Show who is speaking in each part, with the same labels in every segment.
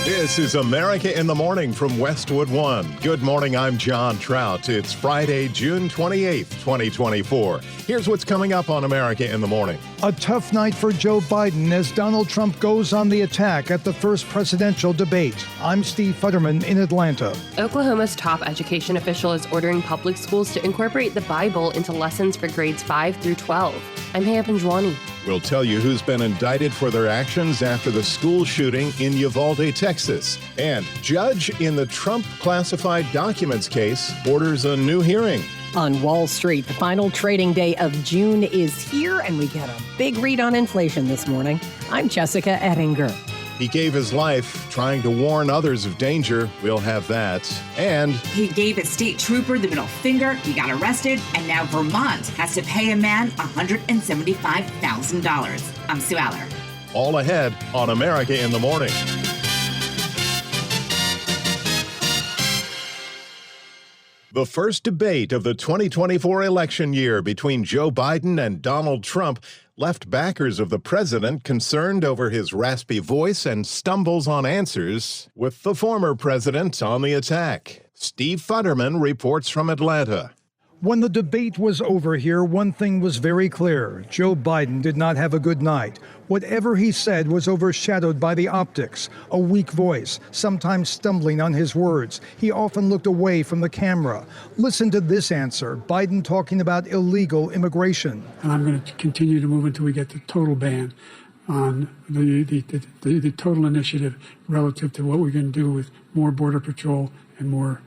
Speaker 1: This is America in the Morning from Westwood One. Good morning, I'm John Trout. It's Friday, June 28th, 2024. Here's what's coming up on America in the Morning.
Speaker 2: A tough night for Joe Biden as Donald Trump goes on the attack at the first presidential debate. I'm Steve Futterman in Atlanta.
Speaker 3: Oklahoma's top education official is ordering public schools to incorporate the Bible into lessons for grades 5 through 12. I'm Haya Panjwani.
Speaker 1: We'll tell you who's been indicted for their actions after the school shooting in Uvalde, Texas. And judge in the Trump classified documents case orders a new hearing.
Speaker 4: On Wall Street, the final trading day of June is here, and we get a big read on inflation this morning. I'm Jessica Ettinger.
Speaker 1: He gave his life trying to warn others of danger. We'll have that. And
Speaker 5: he gave a state trooper the middle finger. He got arrested, and now Vermont has to pay a man $175,000. I'm Sue Aller.
Speaker 1: All ahead on America in the Morning. The first debate of the 2024 election year between Joe Biden and Donald Trump left backers of the president concerned over his raspy voice and stumbles on answers, with the former president on the attack. Steve Futterman reports from Atlanta.
Speaker 2: When the debate was over here, one thing was very clear. Joe Biden did not have a good night. Whatever he said was overshadowed by the optics, a weak voice, sometimes stumbling on his words. He often looked away from the camera. Listen to this answer, Biden talking about illegal immigration.
Speaker 6: And I'm going to continue to move until we get the total ban on the total initiative relative to what we're going to do with more Border Patrol and more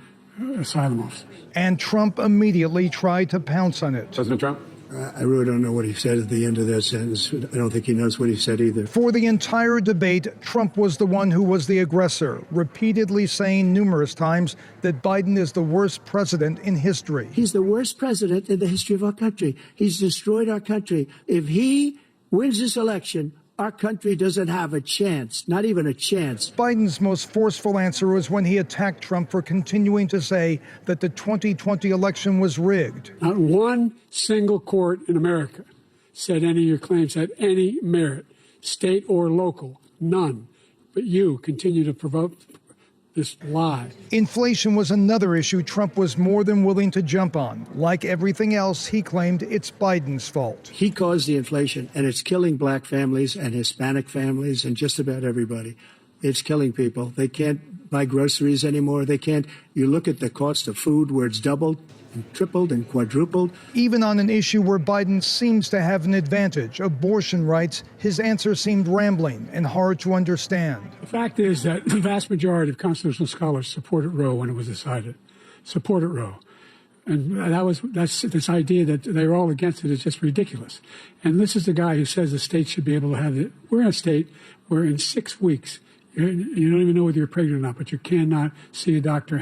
Speaker 6: asylum officers.
Speaker 2: And Trump immediately tried to pounce on it.
Speaker 6: President Trump?
Speaker 7: I really don't know what he said at the end of that sentence. I don't think he knows what he said either.
Speaker 2: For the entire debate, Trump was the one who was the aggressor, repeatedly saying numerous times that Biden is the worst president in history.
Speaker 7: He's the worst president in the history of our country. He's destroyed our country. If he wins this election, our country doesn't have a chance, not even a chance.
Speaker 2: Biden's most forceful answer was when he attacked Trump for continuing to say that the 2020 election was rigged.
Speaker 6: Not one single court in America said any of your claims had any merit, state or local, none. But you continue to provoke this lie.
Speaker 2: Inflation was another issue Trump was more than willing to jump on. Like everything else, he claimed it's Biden's fault.
Speaker 7: He caused the inflation, and it's killing black families and Hispanic families and just about everybody. It's killing people. They can't buy groceries anymore. They can't. You look at the cost of food where it's doubled and tripled and quadrupled.
Speaker 2: Even on an issue where Biden seems to have an advantage, abortion rights, his answer seemed rambling and hard to understand.
Speaker 6: The fact is that the vast majority of constitutional scholars supported Roe when it was decided. Supported Roe. And that's this idea that they're all against it is just ridiculous. And this is the guy who says the state should be able to have it. We're in a state where in 6 weeks, you don't even know whether you're pregnant or not, but you cannot see a doctor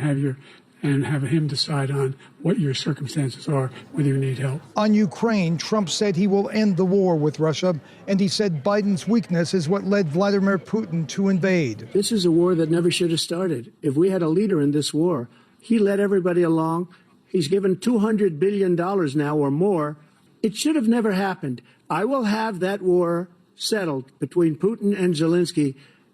Speaker 6: and have him decide on what your circumstances are, whether you need help.
Speaker 2: On Ukraine, Trump said he will end the war with Russia, and he said Biden's weakness is what led Vladimir Putin to invade.
Speaker 7: This is a war that never should have started. If we had a leader in this war, he led everybody along. He's given $200 billion now or more. It should have never happened. I will have that war settled between Putin and Zelensky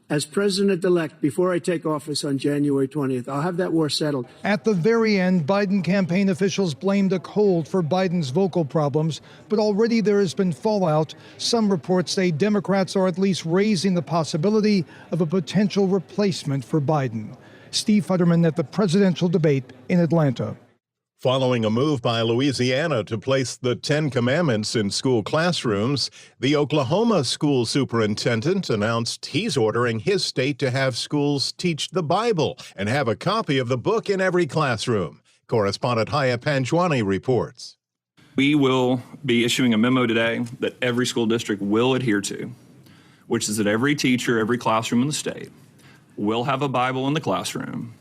Speaker 7: as president-elect before I take office on January 20th. I'll have that war settled.
Speaker 2: At the very end, Biden campaign officials blamed a cold for Biden's vocal problems, but already there has been fallout. Some reports say Democrats are at least raising the possibility of a potential replacement for Biden. Steve Futterman at the presidential debate in Atlanta.
Speaker 1: Following a move by Louisiana to place the 10 Commandments in school classrooms, the Oklahoma School Superintendent announced he's ordering his state to have schools teach the Bible and have a copy of the book in every classroom. Correspondent Haya Panjwani reports.
Speaker 8: We will be issuing a memo today that every school district will adhere to, which is that every teacher, every classroom in the state will have a Bible in the classroom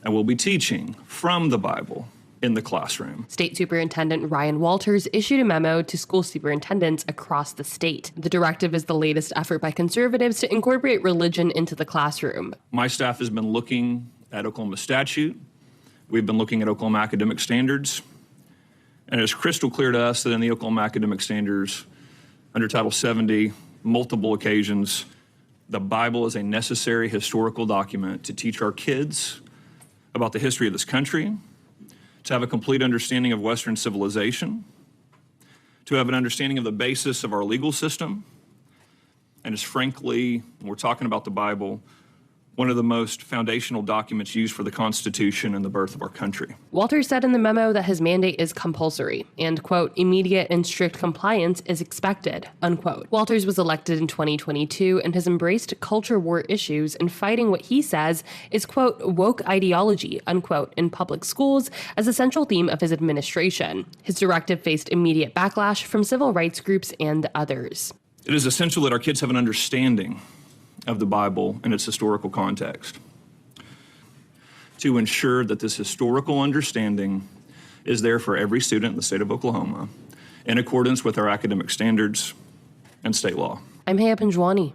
Speaker 8: and will be teaching from the Bible in the classroom.
Speaker 3: State Superintendent Ryan Walters issued a memo to school superintendents across the state. The directive is the latest effort by conservatives to incorporate religion into the classroom.
Speaker 8: My staff has been looking at Oklahoma statute. We've been looking at Oklahoma academic standards. And it's crystal clear to us that in the Oklahoma academic standards, under Title 70, multiple occasions, The Bible is a necessary historical document to teach our kids about the history of this country, to have a complete understanding of Western civilization, to have an understanding of the basis of our legal system, and is frankly, when we're talking about the Bible, one of the most foundational documents used for the Constitution and the birth of our country.
Speaker 3: Walters said in the memo that his mandate is compulsory and, quote, immediate and strict compliance is expected, unquote. Walters was elected in 2022 and has embraced culture war issues and fighting what he says is, quote, woke ideology, unquote, in public schools as a central theme of his administration. His directive faced immediate backlash from civil rights groups and others.
Speaker 8: It is essential that our kids have an understanding of the Bible and its historical context, to ensure that this historical understanding is there for every student in the state of Oklahoma in accordance with our academic standards and state law.
Speaker 3: I'm Haya Panjwani.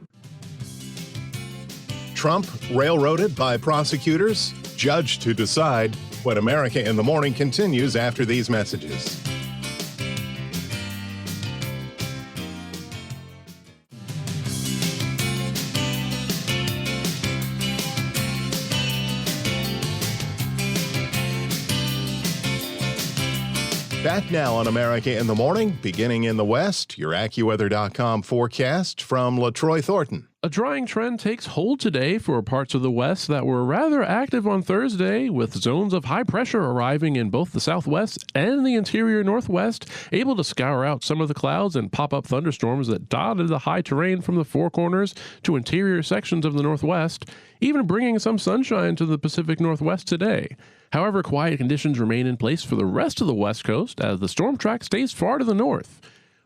Speaker 1: Trump railroaded by prosecutors, judge to decide. What America in the Morning continues after these messages. Back now on America in the Morning, beginning in the West, your AccuWeather.com forecast from LaTroy Thornton.
Speaker 9: A drying trend takes hold today for parts of the West that were rather active on Thursday, with zones of high pressure arriving in both the Southwest and the interior Northwest, able to scour out some of the clouds and pop up thunderstorms that dotted the high terrain from the Four Corners to interior sections of the Northwest, even bringing some sunshine to the Pacific Northwest today. However, quiet conditions remain in place for the rest of the West Coast as the storm track stays far to the north.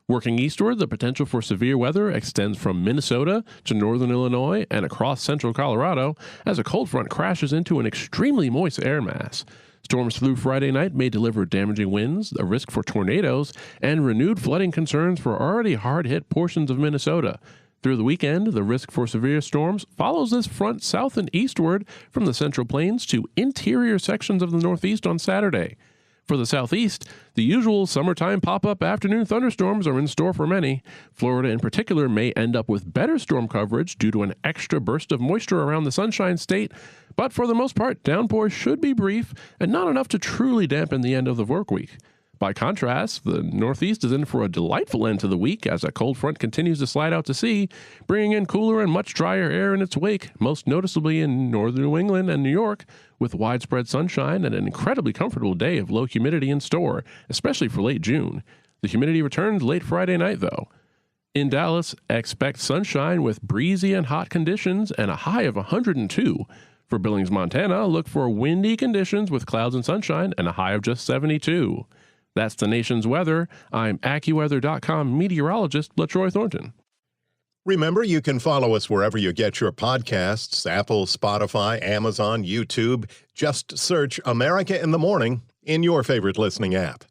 Speaker 9: Working eastward, the potential for severe weather extends from Minnesota to northern Illinois and across central Colorado as a cold front crashes into an extremely moist air mass. Storms through Friday night may deliver damaging winds, a risk for tornadoes, and renewed flooding concerns for already hard-hit portions of Minnesota. Through the weekend, the risk for severe storms follows this front south and eastward from the Central Plains to interior sections of the Northeast on Saturday. For the Southeast, the usual summertime pop-up afternoon thunderstorms are in store for many. Florida in particular may end up with better storm coverage due to an extra burst of moisture around the Sunshine State, but for the most part, downpours should be brief and not enough to truly dampen the end of the work week. By contrast, the Northeast is in for a delightful end to the week as a cold front continues to slide out to sea, bringing in cooler and much drier air in its wake, most noticeably in northern New England and New York, with widespread sunshine and an incredibly comfortable day of low humidity in store, especially for late June. The humidity returns late Friday night, though. In Dallas, expect sunshine with breezy and hot conditions and a high of 102. For Billings, Montana, look for windy conditions with clouds and sunshine and a high of just 72. That's the nation's weather. I'm AccuWeather.com meteorologist LaTroy Thornton.
Speaker 1: Remember, you can follow us wherever you get your podcasts, Apple, Spotify, Amazon, YouTube. Just search America in the Morning in your favorite listening app.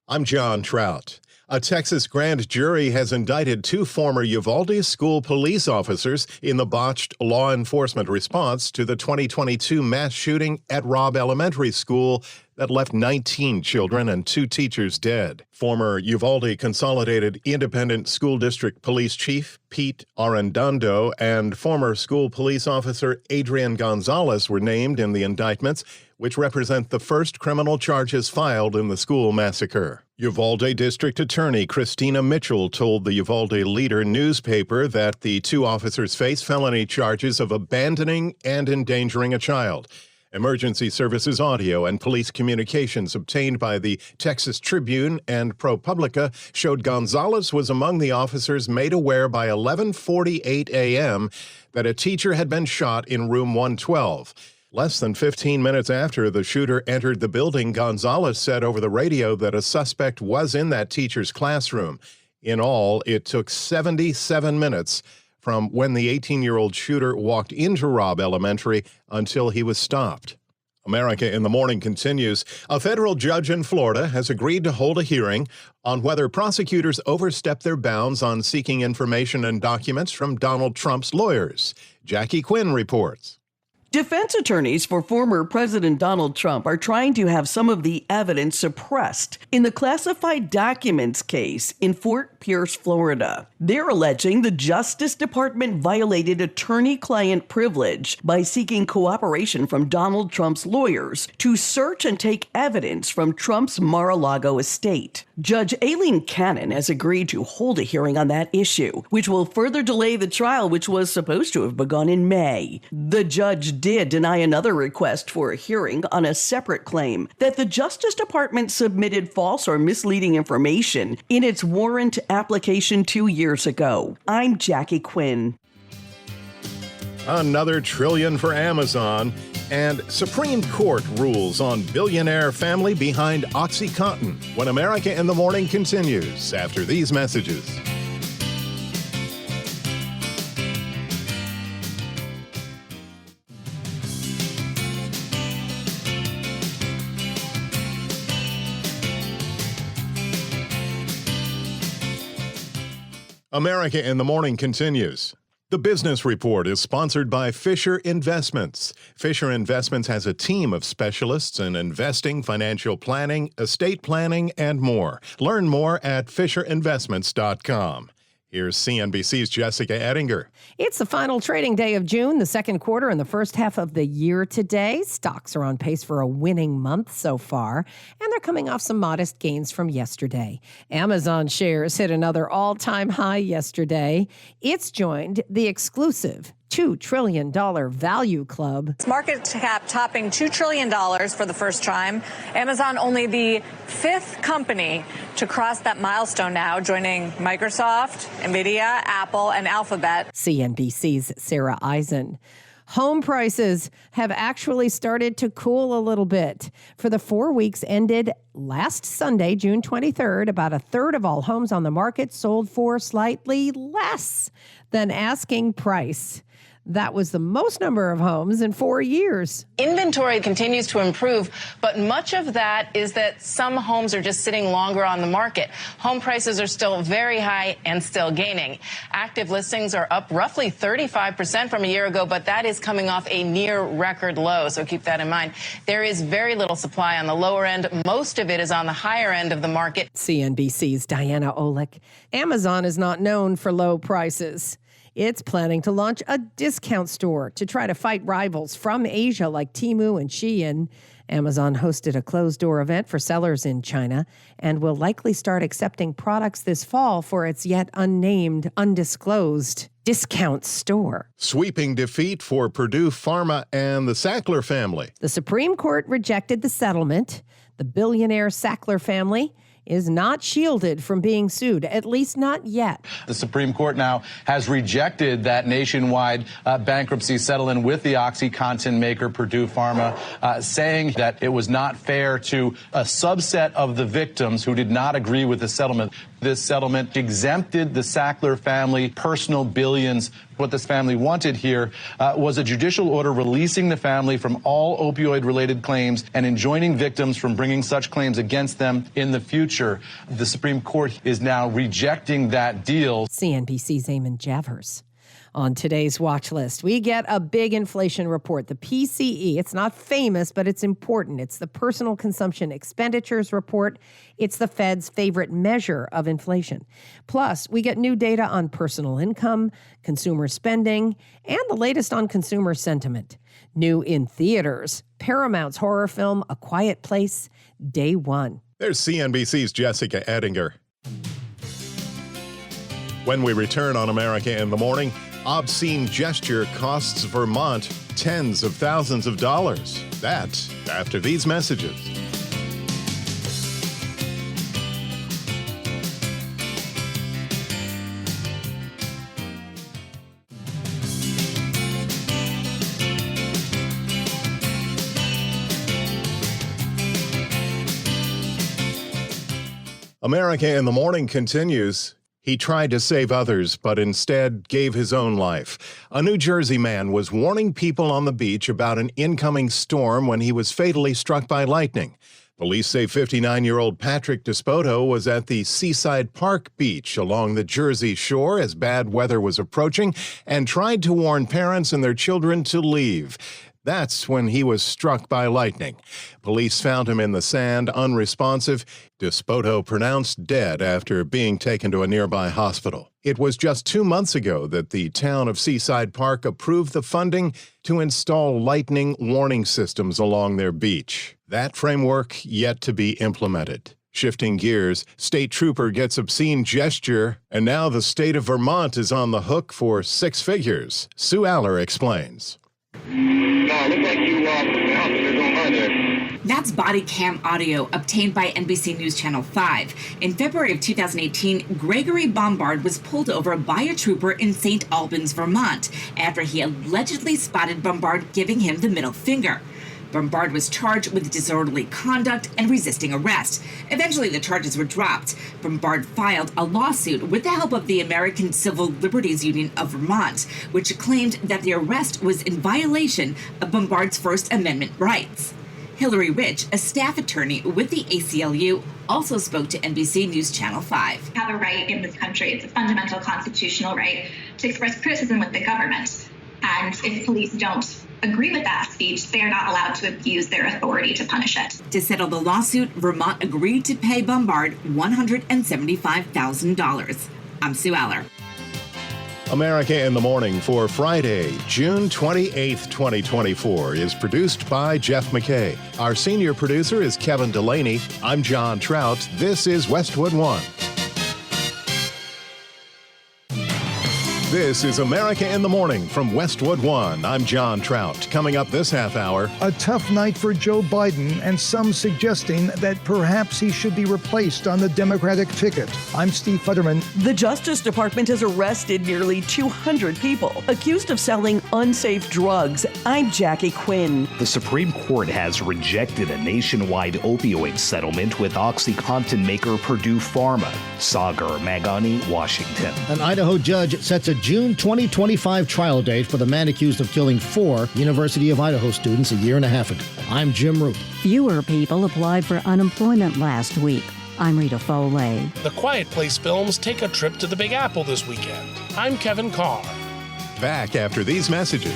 Speaker 1: I'm John Trout. A Texas grand jury has indicted 2 former Uvalde school police officers in the botched law enforcement response to the 2022 mass shooting at Robb Elementary School that left 19 children and 2 teachers dead. Former Uvalde Consolidated Independent School District Police Chief Pete Arredondo and former school police officer Adrian Gonzalez were named in the indictments, which represent the first criminal charges filed in the school massacre. Uvalde District Attorney Christina Mitchell told the Uvalde Leader newspaper that the 2 officers face felony charges of abandoning and endangering a child. Emergency services audio and police communications obtained by the Texas Tribune and ProPublica showed Gonzalez was among the officers made aware by 11:48 a.m. that a teacher had been shot in room 112. Less than 15 minutes after the shooter entered the building, Gonzalez said over the radio that a suspect was in that teacher's classroom. In all, it took 77 minutes from when the 18-year-old shooter walked into Robb Elementary until he was stopped. America in the Morning continues. A federal judge in Florida has agreed to hold a hearing on whether prosecutors overstepped their bounds on seeking information and documents from Donald Trump's lawyers. Jackie Quinn reports.
Speaker 10: Defense attorneys for former President Donald Trump are trying to have some of the evidence suppressed in the classified documents case in Fort Pierce, Florida. They're alleging the Justice Department violated attorney-client privilege by seeking cooperation from Donald Trump's lawyers to search and take evidence from Trump's Mar-a-Lago estate. Judge Aileen Cannon has agreed to hold a hearing on that issue, which will further delay the trial, which was supposed to have begun in May. The judge did deny another request for a hearing on a separate claim that the Justice Department submitted false or misleading information in its warrant application 2 years ago. I'm Jackie Quinn.
Speaker 1: Another trillion for Amazon, and Supreme Court rules on billionaire family behind OxyContin. When America in the Morning continues after these messages. America in the Morning continues. The Business Report is sponsored by Fisher Investments. Fisher Investments has a team of specialists in investing, financial planning, estate planning, and more. Learn more at FisherInvestments.com. Here's CNBC's Jessica Ettinger.
Speaker 4: It's the final trading day of June, the second quarter and the first half of the year today. Stocks are on pace for a winning month so far, and they're coming off some modest gains from yesterday. Amazon shares hit another all-time high yesterday. It's joined the exclusive $2 trillion value club.
Speaker 11: Its market cap topping $2 trillion for the first time. Amazon only the fifth company to cross that milestone now, joining Microsoft, Nvidia, Apple, and Alphabet.
Speaker 4: CNBC's Sarah Eisen. Home prices have actually started to cool a little bit. For the 4 weeks ended last Sunday, June 23rd, about a third of all homes on the market sold for slightly less than asking price. That was the most number of homes in 4 years.
Speaker 12: Inventory continues to improve, but much of that is that some homes are just sitting longer on the market. Home prices are still very high and still gaining. Active listings are up roughly 35% from a year ago, but that is coming off a near record low, so keep that in mind. There is very little supply on the lower end. Most of it is on the higher end of the market.
Speaker 4: CNBC's Diana Olick. Amazon is not known for low prices. It's planning to launch a discount store to try to fight rivals from Asia like Temu and Shein. Amazon hosted a closed-door event for sellers in China and will likely start accepting products this fall for its yet unnamed, undisclosed discount store.
Speaker 1: Sweeping defeat for Purdue Pharma and the Sackler family.
Speaker 4: The Supreme Court rejected the settlement. The billionaire Sackler family is not shielded from being sued, at least not yet.
Speaker 13: The Supreme Court now has rejected that nationwide bankruptcy settlement with the OxyContin maker Purdue Pharma, saying that it was not fair to a subset of the victims who did not agree with the settlement. This settlement exempted the Sackler family personal billions. What this family wanted here was a judicial order releasing the family from all opioid-related claims and enjoining victims from bringing such claims against them in the future. The Supreme Court is now rejecting that deal.
Speaker 4: CNBC's Eamon Javers. On today's watch list, we get a big inflation report, the PCE. It's not famous, but it's important. It's the Personal Consumption Expenditures Report. It's the Fed's favorite measure of inflation. Plus, we get new data on personal income, consumer spending, and the latest on consumer sentiment. New in theaters, Paramount's horror film, A Quiet Place, Day One.
Speaker 1: There's CNBC's Jessica Ettinger. When we return on America in the Morning, obscene gesture costs Vermont tens of thousands of dollars. That's after these messages. America in the Morning continues. He tried to save others, but instead gave his own life. A New Jersey man was warning people on the beach about an incoming storm when he was fatally struck by lightning. Police say 59-year-old Patrick Despoto was at the Seaside Park Beach along the Jersey shore as bad weather was approaching and tried to warn parents and their children to leave. That's when he was struck by lightning. Police found him in the sand, unresponsive. Despoto pronounced dead after being taken to a nearby hospital. It was just 2 months ago that the town of Seaside Park approved the funding to install lightning warning systems along their beach. That framework yet to be implemented. Shifting gears, state trooper gets obscene gesture, and now the state of Vermont is on the hook for 6 figures. Sue Aller explains.
Speaker 5: That's body cam audio obtained by NBC News Channel 5. In February of 2018, Gregory Bombard was pulled over by a trooper in St. Albans, Vermont, after he allegedly spotted Bombard giving him the middle finger. Bombard was charged with disorderly conduct and resisting arrest. Eventually, the charges were dropped. Bombard filed a lawsuit with the help of the American Civil Liberties Union of Vermont, which claimed that the arrest was in violation of Bombard's First Amendment rights. Hillary Rich, a staff attorney with the ACLU, also spoke to NBC News Channel 5.
Speaker 14: We have a right in this country, it's a fundamental constitutional right, to express criticism with the government. And if police don't agree with that speech, they are not allowed to abuse their authority to punish it.
Speaker 5: To settle the lawsuit, Vermont agreed to pay Bombard $175,000. I'm Sue Aller.
Speaker 1: America in the Morning for Friday, June 28th, 2024 is produced by Jeff McKay. Our senior producer is Kevin Delaney. I'm John Trout. This is Westwood One. This is America in the Morning from Westwood One. I'm John Trout. Coming up this half hour,
Speaker 2: a tough night for Joe Biden and some suggesting that perhaps he should be replaced on the Democratic ticket. I'm Steve Futterman.
Speaker 10: The Justice Department has arrested nearly 200 people accused of selling unsafe drugs. I'm Jackie Quinn.
Speaker 15: The Supreme Court has rejected a nationwide opioid settlement with OxyContin maker Purdue Pharma. Sagar Magani, Washington.
Speaker 16: An Idaho judge sets a June 2025 trial date for the man accused of killing 4 University of Idaho students a year and a half ago. I'm Jim Root.
Speaker 17: Fewer people applied for unemployment last week. I'm Rita Foley.
Speaker 18: The Quiet Place films take a trip to the Big Apple this weekend. I'm Kevin Carr.
Speaker 1: Back after these messages.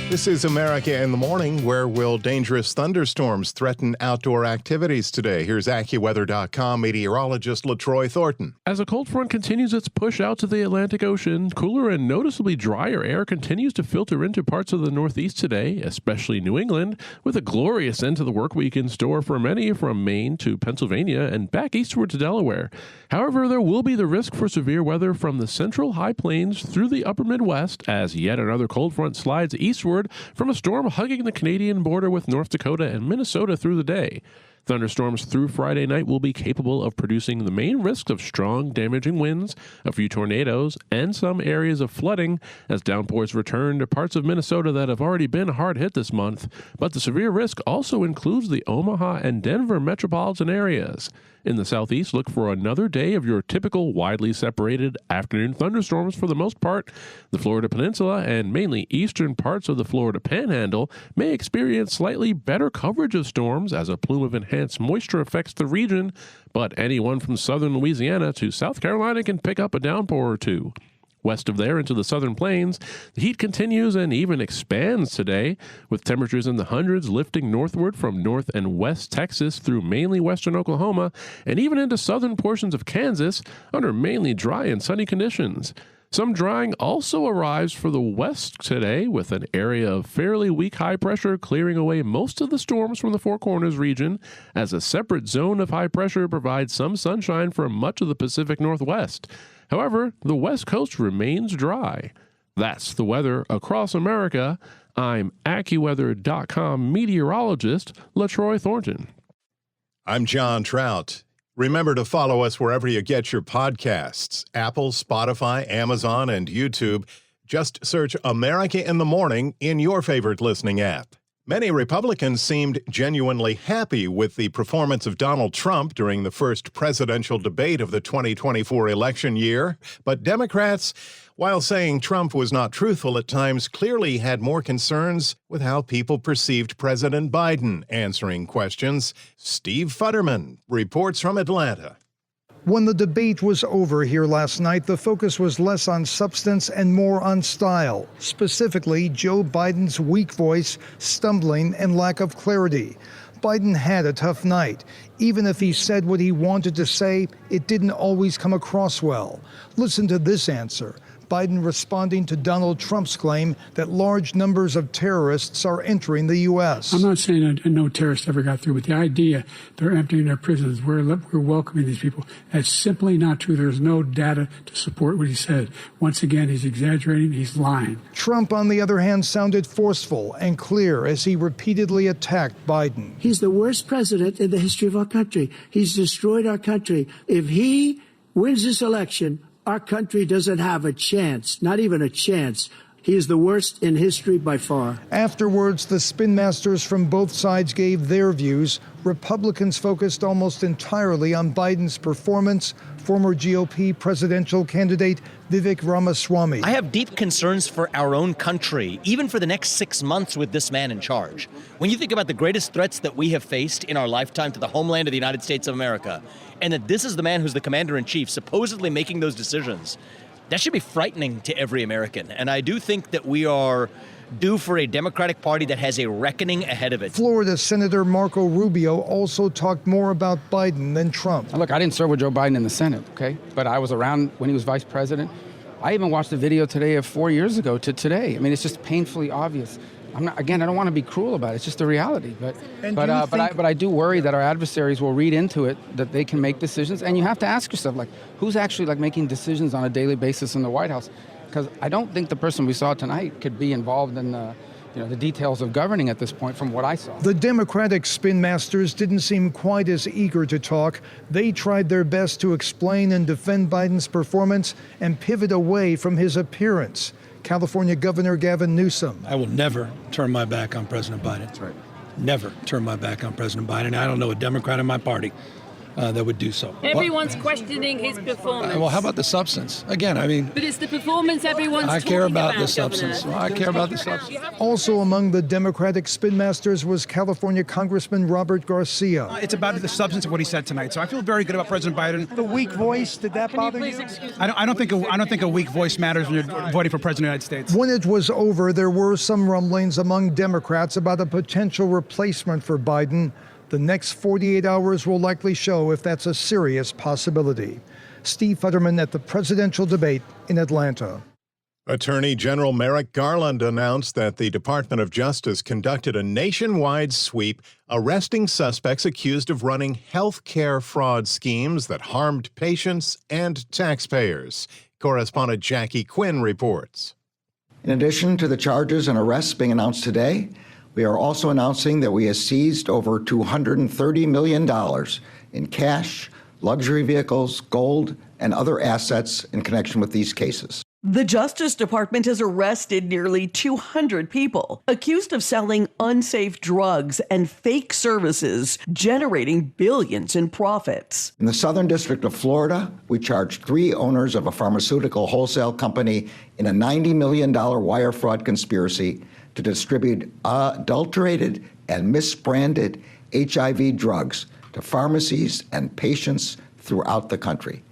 Speaker 1: This is America in the Morning. Where will dangerous thunderstorms threaten outdoor activities today? Here's AccuWeather.com meteorologist LaTroy Thornton.
Speaker 9: As a cold front continues its push out to the Atlantic Ocean, cooler and noticeably drier air continues to filter into parts of the Northeast today, especially New England, with a glorious end to the work week in store for many from Maine to Pennsylvania and back eastward to Delaware. However, there will be the risk for severe weather from the central high plains through the upper Midwest as yet another cold front slides eastward from a storm hugging the Canadian border with North Dakota and Minnesota through the day. Thunderstorms through Friday night will be capable of producing the main risks of strong, damaging winds, a few tornadoes, and some areas of flooding as downpours return to parts of Minnesota that have already been hard hit this month. But the severe risk also includes the Omaha and Denver metropolitan areas. In the southeast, look for another day of your typical widely separated afternoon thunderstorms for the most part. The Florida Peninsula and mainly eastern parts of the Florida Panhandle may experience slightly better coverage of storms as a plume of enhanced moisture affects the region, but anyone from southern Louisiana to South Carolina can pick up a downpour or two. West of there into the southern plains, the heat continues and even expands today, with temperatures in the hundreds lifting northward from north and west Texas through mainly western Oklahoma and even into southern portions of Kansas under mainly dry and sunny conditions. Some drying also arrives for the west today, with an area of fairly weak high pressure clearing away most of the storms from the Four Corners region, as a separate zone of high pressure provides some sunshine for much of the Pacific Northwest. However, the West Coast remains dry. That's the weather across America. I'm AccuWeather.com meteorologist LaTroy Thornton.
Speaker 1: I'm John Trout. Remember to follow us wherever you get your podcasts, Apple, Spotify, Amazon, and YouTube. Just search America in the Morning in your favorite listening app. Many Republicans seemed genuinely happy with the performance of Donald Trump during the first presidential debate of the 2024 election year. But Democrats, while saying Trump was not truthful at times, clearly had more concerns with how people perceived President Biden answering questions. Steve Futterman reports from Atlanta.
Speaker 2: When the debate was over here last night, the focus was less on substance and more on style, specifically Joe Biden's weak voice, stumbling, and lack of clarity. Biden had a tough night. Even if he said what he wanted to say, it didn't always come across well. Listen to this answer. Biden responding to Donald Trump's claim that large numbers of terrorists are entering the U.S.
Speaker 6: I'm not saying that no terrorists ever got through, but the idea they're emptying their prisons, we're welcoming these people, that's simply not true. There's no data to support what he said. Once again, he's exaggerating, he's lying.
Speaker 2: Trump, on the other hand, sounded forceful and clear as he repeatedly attacked Biden.
Speaker 7: He's the worst president in the history of our country. He's destroyed our country. If he wins this election, our country doesn't have a chance, not even a chance. He is the worst in history by far.
Speaker 2: Afterwards, the spin masters from both sides gave their views. Republicans focused almost entirely on Biden's performance. Former GOP presidential candidate Vivek Ramaswamy.
Speaker 19: I have deep concerns for our own country, even for the next 6 months with this man in charge. When you think about the greatest threats that we have faced in our lifetime to the homeland of the United States of America, and that this is the man who's the commander-in-chief supposedly making those decisions, that should be frightening to every American. And I do think that we are due for a Democratic Party that has a reckoning ahead of it.
Speaker 2: Florida Senator Marco Rubio also talked more about Biden than Trump.
Speaker 20: Look, I didn't serve with Joe Biden in the Senate, okay? But I was around when he was vice president. I even watched a video today of 4 years ago to today. I mean, it's just painfully obvious. I don't want to be cruel about it. It's just the reality. But I do worry that our adversaries will read into it that they can make decisions. And you have to ask yourself, who's actually making decisions on a daily basis in the White House? Because I don't think the person we saw tonight could be involved in the details of governing at this point from what I saw.
Speaker 2: The Democratic spin masters didn't seem quite as eager to talk. They tried their best to explain and defend Biden's performance and pivot away from his appearance. California Governor Gavin Newsom.
Speaker 21: I will never turn my back on President Biden. That's right. Never turn my back on President Biden. I don't know a Democrat in my party that would do so.
Speaker 22: Everyone's questioning his performance.
Speaker 21: Well, how about the substance? Again,
Speaker 22: But it's the performance everyone's talking about.
Speaker 21: I care about the substance. Well, I care about the substance.
Speaker 2: Also among the Democratic spin masters was California Congressman Robert Garcia.
Speaker 23: It's about the substance of what he said tonight. So I feel very good about President Biden.
Speaker 2: The weak voice, did that bother you?
Speaker 23: I don't think a weak voice matters when you're voting for President of the United States.
Speaker 2: When it was over, there were some rumblings among Democrats about a potential replacement for Biden. The next 48 hours will likely show if that's a serious possibility. Steve Futterman at the presidential debate in Atlanta.
Speaker 1: Attorney General Merrick Garland announced that the Department of Justice conducted a nationwide sweep arresting suspects accused of running health care fraud schemes that harmed patients and taxpayers. Correspondent Jackie Quinn reports.
Speaker 24: In addition to the charges and arrests being announced today, we are also announcing that we have seized over $230 million in cash, luxury vehicles, gold, and other assets in connection with these cases.
Speaker 10: The Justice Department has arrested nearly 200 people accused of selling unsafe drugs and fake services, generating billions in profits.
Speaker 24: In the Southern District of Florida, we charged 3 owners of a pharmaceutical wholesale company in a $90 million wire fraud conspiracy to distribute adulterated and misbranded HIV drugs to pharmacies and patients throughout the country.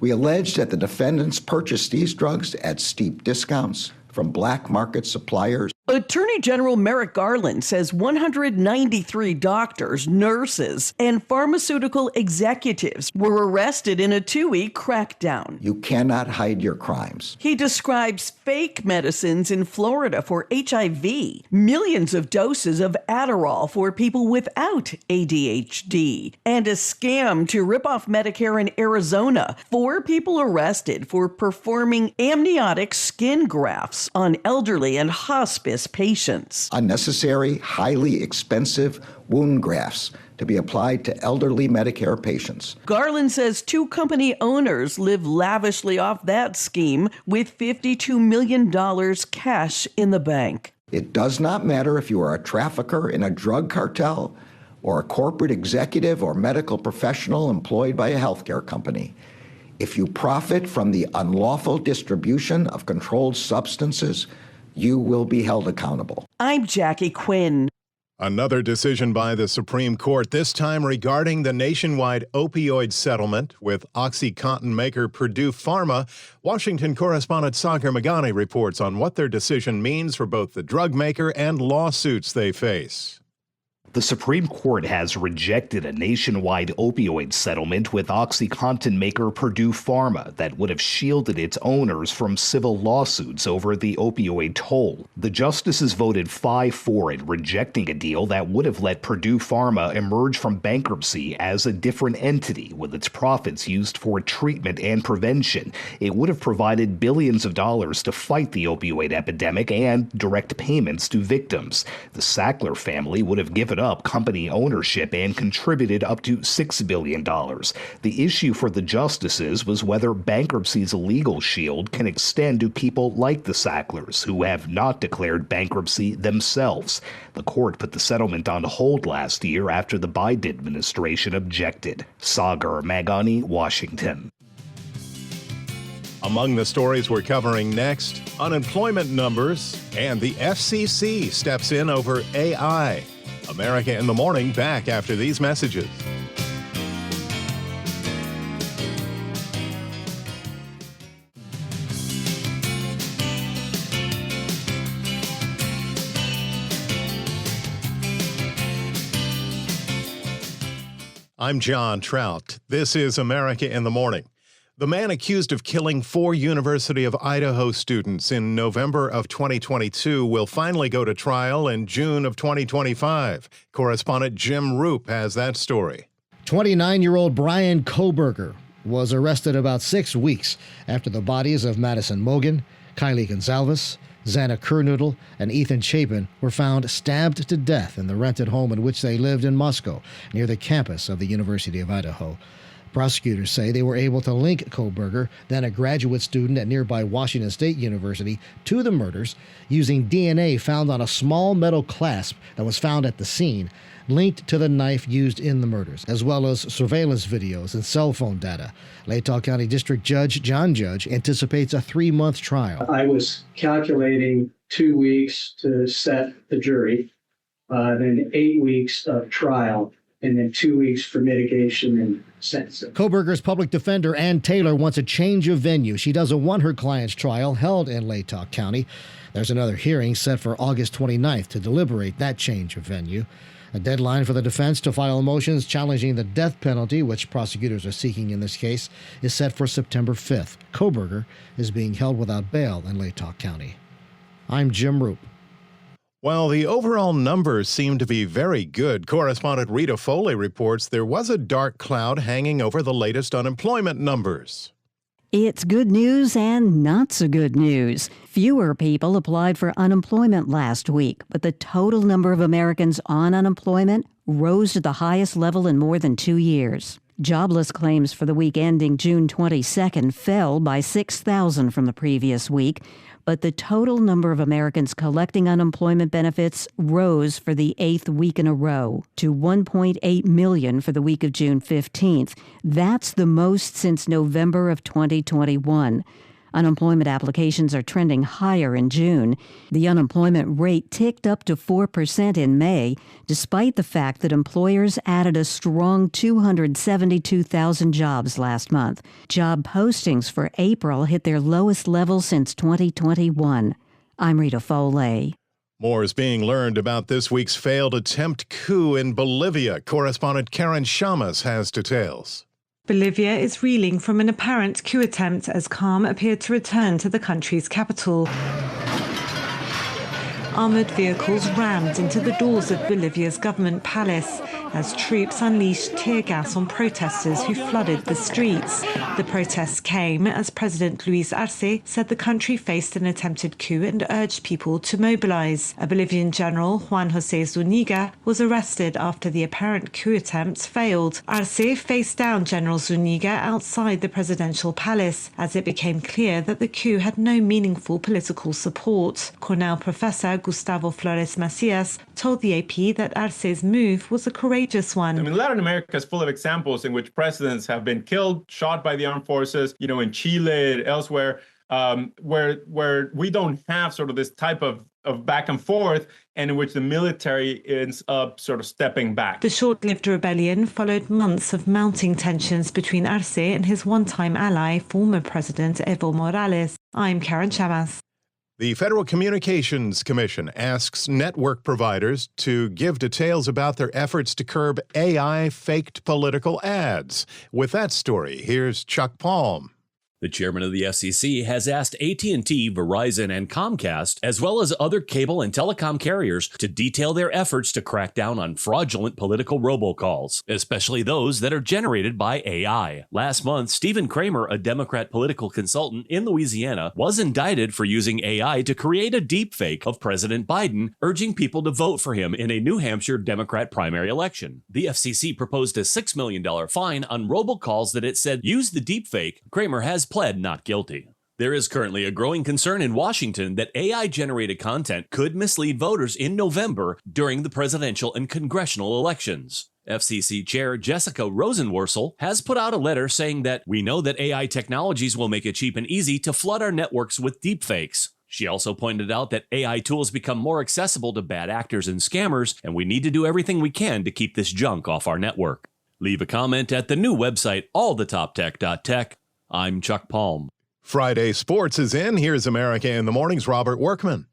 Speaker 24: We alleged that the defendants purchased these drugs at steep discounts from black market suppliers.
Speaker 10: Attorney General Merrick Garland says 193 doctors, nurses, and pharmaceutical executives were arrested in a 2-week crackdown.
Speaker 24: You cannot hide your crimes.
Speaker 10: He describes fake medicines in Florida for HIV, millions of doses of Adderall for people without ADHD, and a scam to rip off Medicare in Arizona. 4 people arrested for performing amniotic skin grafts on elderly and hospice patients.
Speaker 24: Unnecessary, highly expensive wound grafts to be applied to elderly Medicare patients.
Speaker 10: Garland says 2 company owners live lavishly off that scheme with $52 million cash in the bank.
Speaker 24: It does not matter if you are a trafficker in a drug cartel or a corporate executive or medical professional employed by a healthcare company. If you profit from the unlawful distribution of controlled substances, you will be held accountable.
Speaker 10: I'm Jackie Quinn.
Speaker 1: Another decision by the Supreme Court, this time regarding the nationwide opioid settlement with OxyContin maker Purdue Pharma. Washington correspondent Sagar Meghani reports on what their decision means for both the drug maker and lawsuits they face.
Speaker 15: The Supreme Court has rejected a nationwide opioid settlement with OxyContin maker Purdue Pharma that would have shielded its owners from civil lawsuits over the opioid toll. The justices voted 5-4 in rejecting a deal that would have let Purdue Pharma emerge from bankruptcy as a different entity with its profits used for treatment and prevention. It would have provided billions of dollars to fight the opioid epidemic and direct payments to victims. The Sackler family would have given up company ownership and contributed up to $6 billion. The issue for the justices was whether bankruptcy's legal shield can extend to people like the Sacklers, who have not declared bankruptcy themselves. The court put the settlement on hold last year after the Biden administration objected. Sagar Meghani, Washington.
Speaker 1: Among the stories we're covering next, unemployment numbers, and the FCC steps in over AI. America in the Morning, back after these messages. I'm John Trout. This is America in the Morning. The man accused of killing 4 University of Idaho students in November of 2022 will finally go to trial in June of 2025. Correspondent Jim Roop has that story.
Speaker 16: 29-year-old Brian Kohberger was arrested about 6 weeks after the bodies of Madison Mogen, Kylie Gonzalez, Xana Kernudel, and Ethan Chapin were found stabbed to death in the rented home in which they lived in Moscow, near the campus of the University of Idaho. Prosecutors say they were able to link Kohberger, then a graduate student at nearby Washington State University, to the murders using DNA found on a small metal clasp that was found at the scene, linked to the knife used in the murders, as well as surveillance videos and cell phone data. Latah County District Judge John Judge anticipates a 3-month trial.
Speaker 3: I was calculating 2 weeks to set the jury, then 8 weeks of trial, and then 2 weeks for mitigation and sentencing.
Speaker 16: Kohberger's public defender, Ann Taylor, wants a change of venue. She doesn't want her client's trial held in Latah County. There's another hearing set for August 29th to deliberate that change of venue. A deadline for the defense to file motions challenging the death penalty, which prosecutors are seeking in this case, is set for September 5th. Kohberger is being held without bail in Latah County. I'm Jim Roop.
Speaker 1: While the overall numbers seem to be very good, correspondent Rita Foley reports there was a dark cloud hanging over the latest unemployment numbers.
Speaker 17: It's good news and not so good news. Fewer people applied for unemployment last week, but the total number of Americans on unemployment rose to the highest level in more than 2 years. Jobless claims for the week ending June 22nd fell by 6,000 from the previous week, but the total number of Americans collecting unemployment benefits rose for the 8th week in a row to 1.8 million for the week of June 15th. That's the most since November of 2021. Unemployment applications are trending higher in June. The unemployment rate ticked up to 4% in May, despite the fact that employers added a strong 272,000 jobs last month. Job postings for April hit their lowest level since 2021. I'm Rita Foley.
Speaker 1: More is being learned about this week's failed attempt coup in Bolivia. Correspondent Karen Shamas has details.
Speaker 8: Bolivia is reeling from an apparent coup attempt as calm appeared to return to the country's capital. Armoured vehicles rammed into the doors of Bolivia's government palace. as troops unleashed tear gas on protesters who flooded the streets. The protests came as President Luis Arce said the country faced an attempted coup and urged people to mobilize. A Bolivian general, Juan José Zúñiga, was arrested after the apparent coup attempts failed. Arce faced down General Zúñiga outside the presidential palace as it became clear that the coup had no meaningful political support. Cornell professor Gustavo Flores Macias told the AP that Arce's move was a courageous one.
Speaker 4: I mean, Latin America is full of examples in which presidents have been killed, shot by the armed forces, in Chile, elsewhere, where we don't have sort of this type of back and forth, and in which the military ends up sort of stepping back.
Speaker 8: The short-lived rebellion followed months of mounting tensions between Arce and his one-time ally, former President Evo Morales. I'm Karen Chavez.
Speaker 1: The Federal Communications Commission asks network providers to give details about their efforts to curb AI-faked political ads. With that story, here's Chuck Palm.
Speaker 11: The chairman of the FCC has asked AT&T, Verizon, and Comcast, as well as other cable and telecom carriers, to detail their efforts to crack down on fraudulent political robocalls, especially those that are generated by AI. Last month, Stephen Kramer, a Democrat political consultant in Louisiana, was indicted for using AI to create a deepfake of President Biden, urging people to vote for him in a New Hampshire Democrat primary election. The FCC proposed a $6 million fine on robocalls that it said used the deepfake. Kramer has pled not guilty. There is currently a growing concern in Washington that AI-generated content could mislead voters in November during the presidential and congressional elections. FCC Chair Jessica Rosenworcel has put out a letter saying that we know that AI technologies will make it cheap and easy to flood our networks with deepfakes. She also pointed out that AI tools become more accessible to bad actors and scammers, and we need to do everything we can to keep this junk off our network. Leave a comment at the new website, allthetoptech.tech. I'm Chuck Palm.
Speaker 1: Friday Sports is in. Here's America in the Morning's Robert Workman.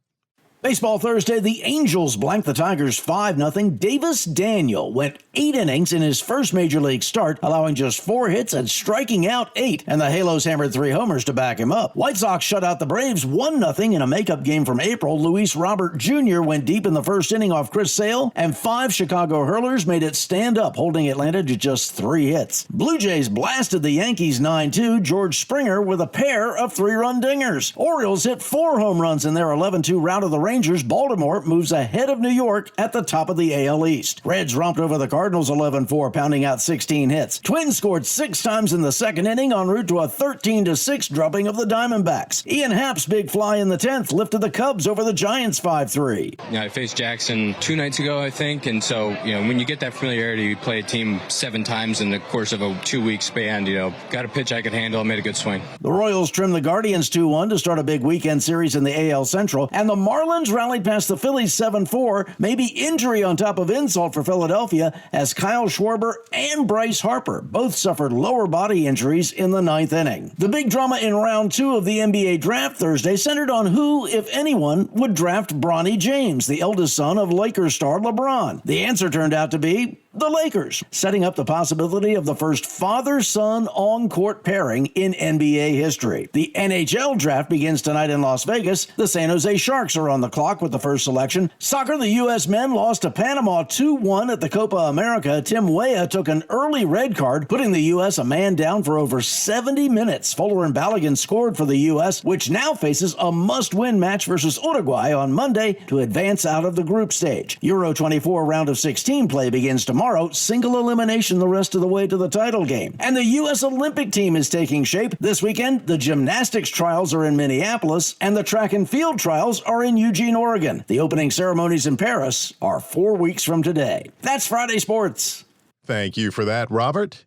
Speaker 12: Baseball Thursday, the Angels blanked the Tigers 5-0. Davis Daniel went 8 innings in his first major league start, allowing just 4 hits and striking out 8, and the Halos hammered 3 homers to back him up. White Sox shut out the Braves 1-0 in a makeup game from April. Luis Robert Jr. went deep in the first inning off Chris Sale, and 5 Chicago hurlers made it stand up, holding Atlanta to just 3 hits. Blue Jays blasted the Yankees 9-2, George Springer with a pair of 3-run dingers. Orioles hit 4 home runs in their 11-2 rout of the Rangers. Baltimore moves ahead of New York at the top of the AL East. Reds romped over the Cardinals 11-4, pounding out 16 hits. Twins scored 6 times in the second inning en route to a 13-6 drubbing of the Diamondbacks. Ian Happ's big fly in the 10th lifted the Cubs over the Giants 5-3.
Speaker 13: I faced Jackson 2 nights ago, I think, and so, when you get that familiarity, you play a team 7 times in the course of a 2-week span, got a pitch I could handle, made a good swing.
Speaker 12: The Royals trimmed the Guardians 2-1 to start a big weekend series in the AL Central, and the Marlins rallied past the Phillies 7-4, maybe injury on top of insult for Philadelphia, as Kyle Schwarber and Bryce Harper both suffered lower body injuries in the 9th inning. The big drama in round 2 of the NBA draft Thursday centered on who, if anyone, would draft Bronny James, the eldest son of Lakers star LeBron. The answer turned out to be the Lakers, setting up the possibility of the first father-son on-court pairing in NBA history. The NHL draft begins tonight in Las Vegas. The San Jose Sharks are on the clock with the first selection. Soccer, the U.S. men lost to Panama 2-1 at the Copa America. Tim Weah took an early red card, putting the U.S. a man down for over 70 minutes. Fuller and Balogun scored for the U.S., which now faces a must-win match versus Uruguay on Monday to advance out of the group stage. Euro 24 round of 16 play begins tomorrow. Single elimination the rest of the way to the title game. And the U.S. Olympic team is taking shape. This weekend, the gymnastics trials are in Minneapolis, and the track and field trials are in Eugene, Oregon. The opening ceremonies in Paris are 4 weeks from today. That's Friday Sports.
Speaker 1: Thank you for that, Robert.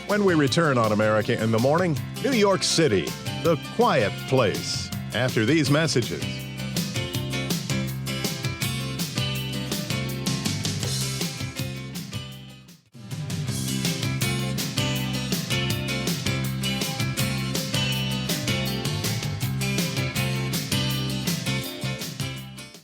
Speaker 1: When we return on America in the Morning, New York City, the quiet place. After these messages.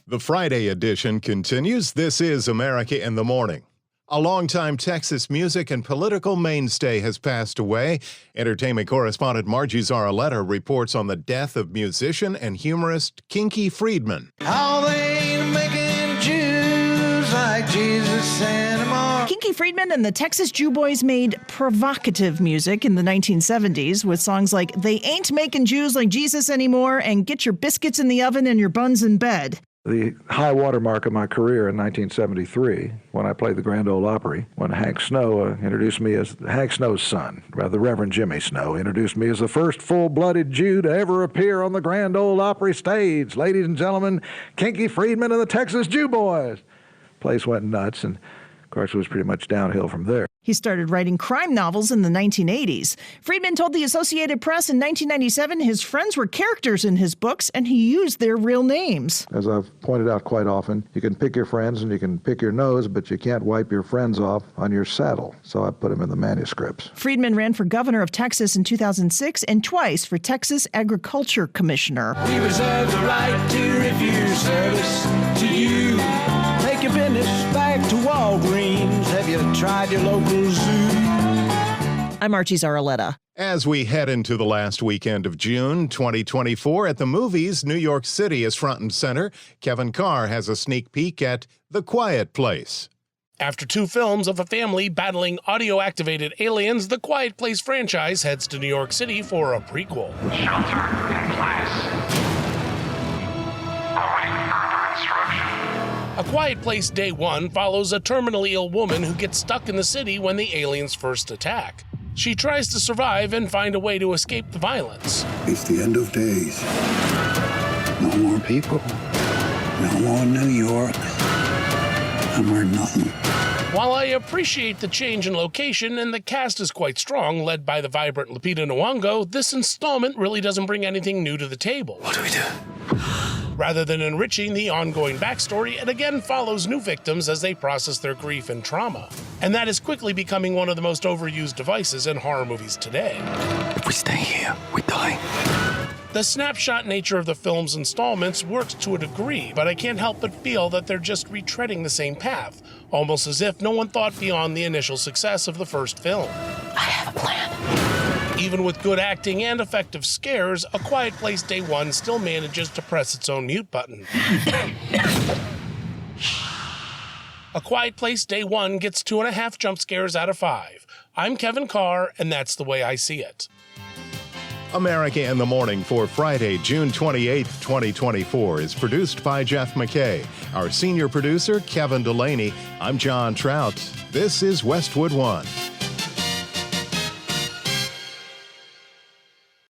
Speaker 1: The Friday edition continues. This is America in the Morning. A longtime Texas music and political mainstay has passed away. Entertainment correspondent Margie Zaraletta reports on the death of musician and humorist Kinky Friedman.
Speaker 25: How they ain't making Jews like
Speaker 5: Jesus anymore.
Speaker 9: Kinky Friedman and the Texas Jew Boys made provocative music in the 1970s with songs like They Ain't Making Jews Like Jesus Anymore and Get Your Biscuits in the Oven and Your Buns in Bed.
Speaker 14: The high watermark of my career in 1973, when I played the Grand Ole Opry, when Hank Snow introduced me as Hank Snow's son, the Reverend Jimmy Snow, introduced me as the first full-blooded Jew to ever appear on the Grand Ole Opry stage. Ladies and gentlemen, Kinky Friedman and the Texas Jew Boys. Place went nuts, and of course it was pretty much downhill from there.
Speaker 9: He started writing crime novels in the 1980s. Friedman told the Associated Press in 1997 his friends were characters in his books and he used their real names.
Speaker 14: As I've pointed out quite often, you can pick your friends and you can pick your nose, but you can't wipe your friends off on your saddle. So I put them in the manuscripts.
Speaker 9: Friedman ran for governor of Texas in 2006 and twice for Texas Agriculture Commissioner.
Speaker 5: We reserve the right to refuse service to you. Take your business back to Walgreens. Have you tried your local zoo?
Speaker 9: I'm Archie Zaraletta.
Speaker 1: As we head into the last weekend of June 2024 at the movies, New York City is front and center. Kevin Carr has a sneak peek at The Quiet Place.
Speaker 18: After 2 films of a family battling audio-activated aliens, the Quiet Place franchise heads to New York City for a prequel.
Speaker 25: Shelter in place. Awaiting further instruction.
Speaker 18: A Quiet Place Day 1 follows a terminally ill woman who gets stuck in the city when the aliens first attack. She tries to survive and find a way to escape the violence.
Speaker 26: It's the end of days. No more people. No more New York. No more nothing.
Speaker 18: While I appreciate the change in location and the cast is quite strong, led by the vibrant Lupita Nyong'o, this installment really doesn't bring anything new to the table.
Speaker 26: What do we do?
Speaker 18: Rather than enriching the ongoing backstory, it again follows new victims as they process their grief and trauma. And that is quickly becoming one of the most overused devices in horror movies today.
Speaker 26: If we stay here, we die.
Speaker 18: The snapshot nature of the film's installments works to a degree, but I can't help but feel that they're just retreading the same path, almost as if no one thought beyond the initial success of the first film.
Speaker 26: I have a plan.
Speaker 18: Even with good acting and effective scares, A Quiet Place Day 1 still manages to press its own mute button. A Quiet Place Day 1 gets 2.5 jump scares out of 5. I'm Kevin Carr, and that's the way I see it.
Speaker 1: America in the Morning for Friday, June 28, 2024 is produced by Jeff McKay. Our senior producer, Kevin Delaney. I'm John Trout. This is Westwood One.